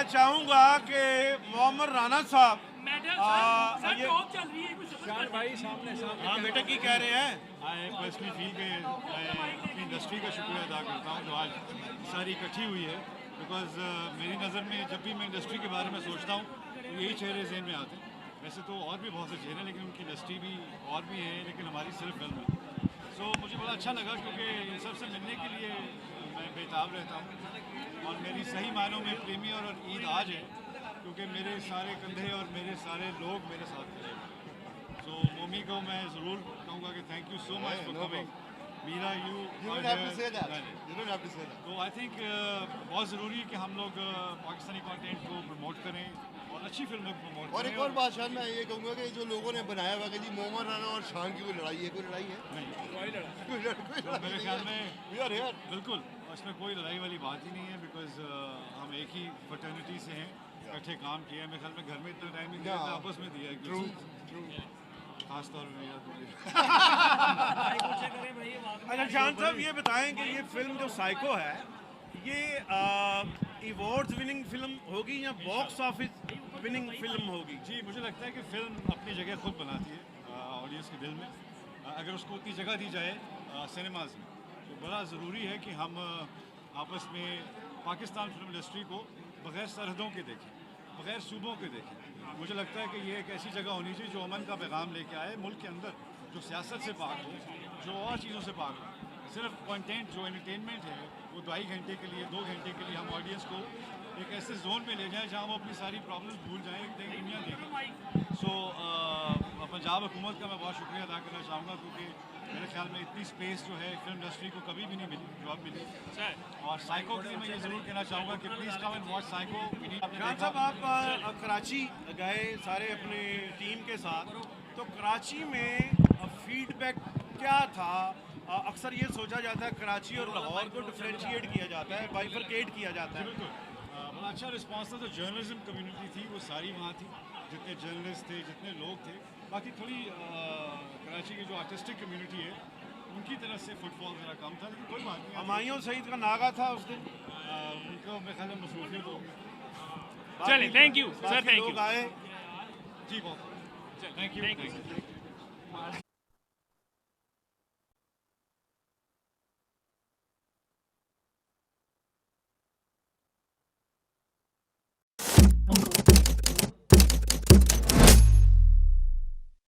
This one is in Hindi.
चाहूँगा कि मोहम्मद राना साहब भाई सामने हाँ बेटा की कह रहे हैं। आई पर्सनली फील कि मैं अपनी इंडस्ट्री का शुक्रिया अदा करता हूँ जो आज सारी इकट्ठी हुई है, बिकॉज मेरी नज़र में जब भी मैं इंडस्ट्री के बारे में सोचता हूँ तो यही चेहरे जहन में आते हैं। वैसे तो और भी बहुत से चेहरे हैं, लेकिन उनकी इंडस्ट्री भी और भी है, लेकिन हमारी सिर्फ फिल्म है। सो मुझे बड़ा अच्छा लगा क्योंकि इन सबसे मिलने के लिए मैं बेताब रहता हूँ और मेरी सही मायनों में प्रीमियर और ईद आज है क्योंकि मेरे सारे कंधे और मेरे सारे लोग मेरे साथ खड़े हैं। सो मोमी को मैं ज़रूर कहूँगा कि thank you so much for coming. Meera You don't have to say that. You don't have to say that. तो आई थिंक बहुत ज़रूरी है कि हम लोग पाकिस्तानी कंटेंट को प्रमोट करें और अच्छी फिल्मों को प्रमोट और करें। एक और बात शायद मैं ये कहूँगा कि जो लोगों ने बनाया हुआ कि जी मोहम्मद राना और शान की कोई लड़ाई है, कोई लड़ाई है नहीं, कोई लड़ाई मेरे ख्याल में We are here. बिल्कुल इसमें कोई लड़ाई वाली बात ही नहीं है, बिकॉज हम एक ही फर्टर्निटी से हैं, इकट्ठे काम किए हैं। मेरे ख्याल में घर में इतना टाइम नहीं दिया, Yeah. आपस में दिया है True. क्योंकि खास तौर पे याद अच्छा शान साहब ये बताएं कि ये फिल्म जो साइको है ये अवार्ड्स विनिंग फिल्म होगी या बॉक्स ऑफिस विनिंग फिल्म होगी? जी, मुझे लगता है कि फिल्म अपनी जगह खुद बनाती है ऑडियंस के दिल में। अगर उसको उतनी जगह दी जाए सिनेमाज में तो बड़ा ज़रूरी है कि हम आपस में पाकिस्तान फिल्म इंडस्ट्री को बग़ैर सरहदों के देखें, बग़ैर सूबों के देखें। मुझे लगता है कि ये एक ऐसी जगह होनी चाहिए जो अमन का पैगाम लेके आए मुल्क के अंदर, जो सियासत से पाक हो, जो और चीज़ों से पाक हो। सिर्फ कंटेंट जो एंटरटेनमेंट है वो 2.5 घंटे के लिए 2 घंटे के लिए हम ऑडियंस को एक ऐसे जोन में ले जाएं जहाँ वो अपनी सारी प्रॉब्लम्स भूल जाएं, एक नई दुनिया देखें। सो पंजाब हुकूमत का मैं बहुत शुक्रिया अदा करना चाहूँगा क्योंकि मेरे ख्याल में इतनी स्पेस जो है फिल्म इंडस्ट्री को कभी भी नहीं मिली जो अब मिली। और साइको के लिए मैं ये ज़रूर कहना चाहूँगा कि please come and watch psycho. शान साहब आप कराची गए सारे अपने टीम के साथ, तो कराची में फीडबैक क्या था? अक्सर ये सोचा जाता है कराची और लाहौर को डिफ्रेंशिएट किया जाता है, बाइफरकेट किया जाता है। बिल्कुल बड़ा अच्छा रिस्पॉन्स था। जो जर्नलिज्म कम्युनिटी थी वो सारी वहाँ थी, जितने जर्नलिस्ट थे, जितने लोग थे। बाकी थोड़ी कराची की जो आर्टिस्टिक कम्युनिटी है उनकी तरफ से फुटफॉल ज़रा कम था, लेकिन कोई बात नहीं। हमायूं सईद का नागा था उस दिन, उनको मेरे ख्याल में मसरूफियत होगी। चलिए, thank you sir, thank you. लोग आए जी बहुत थैंक यू।